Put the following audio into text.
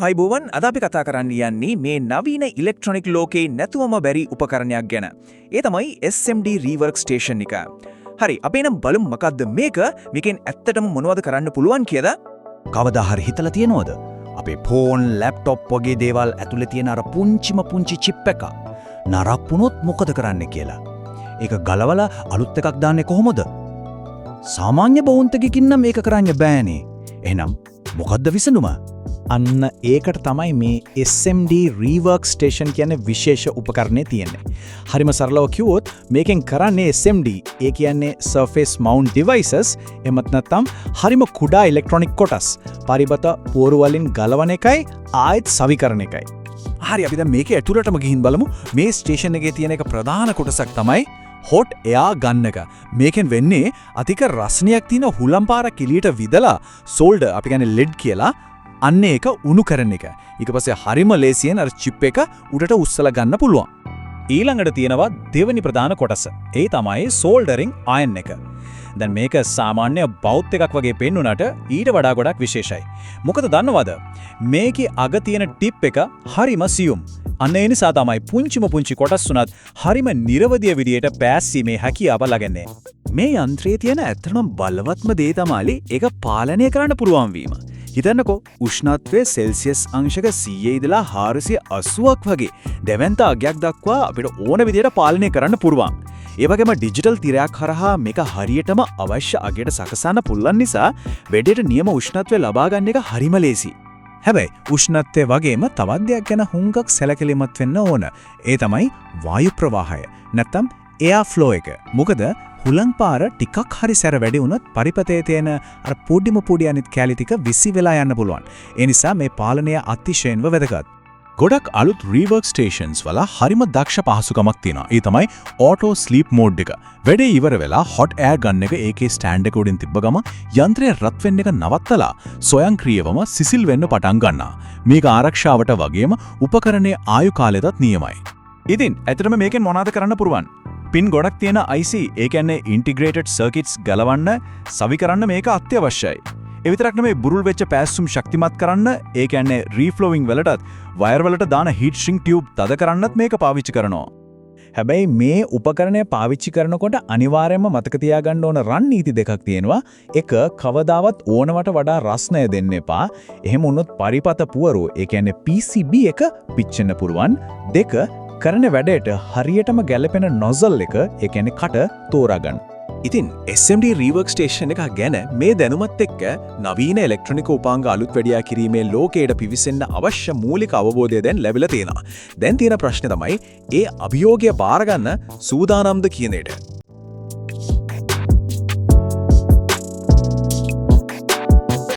හයිබෝවන් අද අපි කතා කරන්න යන්නේ මේ නවීන ඉලෙක්ට්‍රොනික ලෝකේ නැතුවම බැරි උපකරණයක් ගැන. ඒ තමයි SMD rework station එක. හරි, අපි නම් බලමු මොකද්ද මේක? මේකෙන් ඇත්තටම මොනවද කරන්න පුළුවන් කියලා? කවදා හරි හිතලා තියෙනවද? අපේ ෆෝන්, ලැප්ටොප් වගේ දේවල් ඇතුලේ තියෙන අර පුංචි චිප් එක නරක් වුණොත් මොකද කරන්න කියලා. ඒක ගලවලා අලුත් එකක් දාන්නේ කොහොමද? සාමාන්‍ය බෞන්තකින් නම් මේක කරන්න බෑනේ. එහෙනම් මොකද්ද විසඳුම? අන්න ඒකට තමයි මේ SMD rework station කියන්නේ විශේෂ උපකරණේ තියෙන්නේ. හරිම සරලව කිව්වොත් මේකෙන් කරන්නේ SMD, ඒ කියන්නේ surface mount devices, එමත් නැත්නම් හරිම කුඩා ඉලෙක්ට්‍රොනික කොටස් පරිබත පුවරු වලින් ගලවන එකයි ආයෙත් සවිකරන එකයි. හරි, අපි දැන් මේකේ ඇතුළටම ගිහින් බලමු. මේ ස්ටේෂන් එකේ තියෙන එක ප්‍රධාන කොටසක් තමයි hot air gun එක. මේකෙන් වෙන්නේ අතික රස්නියක් තියෙන හුලම් පාරක් එළියට විදලා solder, අපි කියන්නේ lead කියලා අන්න ඒක උණු කරන එක. ඊට පස්සේ හරිම ලේසියෙන් අර චිප් එක උඩට උස්සලා ගන්න පුළුවන්. ඊළඟට තියෙනවා දෙවෙනි ප්‍රධාන කොටස. ඒ තමයි soldering iron එක. දැන් මේක සාමාන්‍ය බෞද්ධ එකක් වගේ පෙන්වුනට ඊට වඩා ගොඩක් විශේෂයි. මොකද දන්නවද? මේකේ අග තියෙන ටිප් එක හරිම සියුම්. අන්න ඒ නිසා තමයි පුංචි කොටස් උනත් හරිම නිර්වදිය විදියට පෑස්සීමේ හැකියාව ලගන්නේ. මේ යන්ත්‍රයේ තියෙන ඇත්තටම බලවත්ම දේ තමයි ඒක පාලනය කරන්න පුළුවන් වීම. හිතන්නකෝ, උෂ්ණත්වය සෙල්සියස් අංශක 100 ඉඳලා 480ක් වගේ දැවැන්ත අගයක් දක්වා අපිට ඕන විදියට පාලනය කරන්න පුළුවන්. ඒ වගේම ඩිජිටල් තිරයක් හරහා මේක හරියටම අවශ්‍ය අගයට සකසන්න පුළුවන් නිසා වැඩේට නියම උෂ්ණත්වය ලබා ගන්න එක හරිම ලේසි. හැබැයි උෂ්ණත්වය වගේම තවත් දෙයක් ගැන හුඟක් සැලකිලිමත් වෙන්න ඕන. ඒ තමයි වායු ප්‍රවාහය. නැත්තම් air flow එක. මොකද හුලං පාර ටිකක් හරි සැර වැඩි වුණොත් පරිපතේ තියෙන අර පොඩි අනිත් කැලි ටික විසි වෙලා යන්න පුළුවන්. ඒ නිසා මේ පාලනය අතිශයින්ව වැදගත්. ගොඩක් අලුත් rework stations වල හරිම දක්ෂ පහසුකමක් තියෙනවා. ඒ තමයි auto sleep mode එක. වැඩේ ඉවර වෙලා hot air gun එක ඒකේ stand එක උඩින් තිබ්බ ගම යන්ත්‍රය රත් වෙන්න එක නවත්තලා ස්වයංක්‍රීයවම සිසිල් වෙන්න පටන් ගන්නවා. මේක ආරක්ෂාවට වගේම උපකරණයේ ආයු කාලයටත් නියමයි. ඉතින් ඇත්තටම මේකෙන් මොනවද කරන්න පුළුවන්? පින් ගොඩක් තියෙන IC, ඒ කියන්නේ integrated circuits ගලවන්න, සවි කරන්න මේක අත්‍යවශ්‍යයි. ඒ විතරක් නෙමෙයි, බුරුල් වෙච්ච පෑස්සුම් ශක්තිමත් කරන්න, ඒ කියන්නේ reflowing වලටත් වයර් වලට දාන heat shrink tube තද කරන්නත් මේක පාවිච්චි කරනවා. හැබැයි මේ උපකරණය පාවිච්චි කරනකොට අනිවාර්යයෙන්ම මතක තියාගන්න ඕන රණ්නීති දෙකක් තියෙනවා. එක, කවදාවත් ඕනවට වඩා රස්නය දෙන්න එපා. එහෙම වුණොත් පරිපත පුවරු, ඒ කියන්නේ PCB එක පිච්චෙන්න පුළුවන්. දෙක, කරන වැඩේට හරියටම ගැලපෙන නොසල් එක, ඒ කියන්නේ කට තෝරාගන්න. ඉතින් SMD rework station එක ගැන මේ දැනුමත් එක්ක නවීන ඉලෙක්ට්‍රොනික උපාංග අලුත් වැඩියා කිරීමේ ලෝකයට පිවිසෙන්න අවශ්‍ය මූලික අවබෝධය දැන් ලැබිලා තියෙනවා. දැන් තියෙන ප්‍රශ්නේ තමයි ඒ අභියෝගය බාර ගන්න සූදානම්ද කියන එක.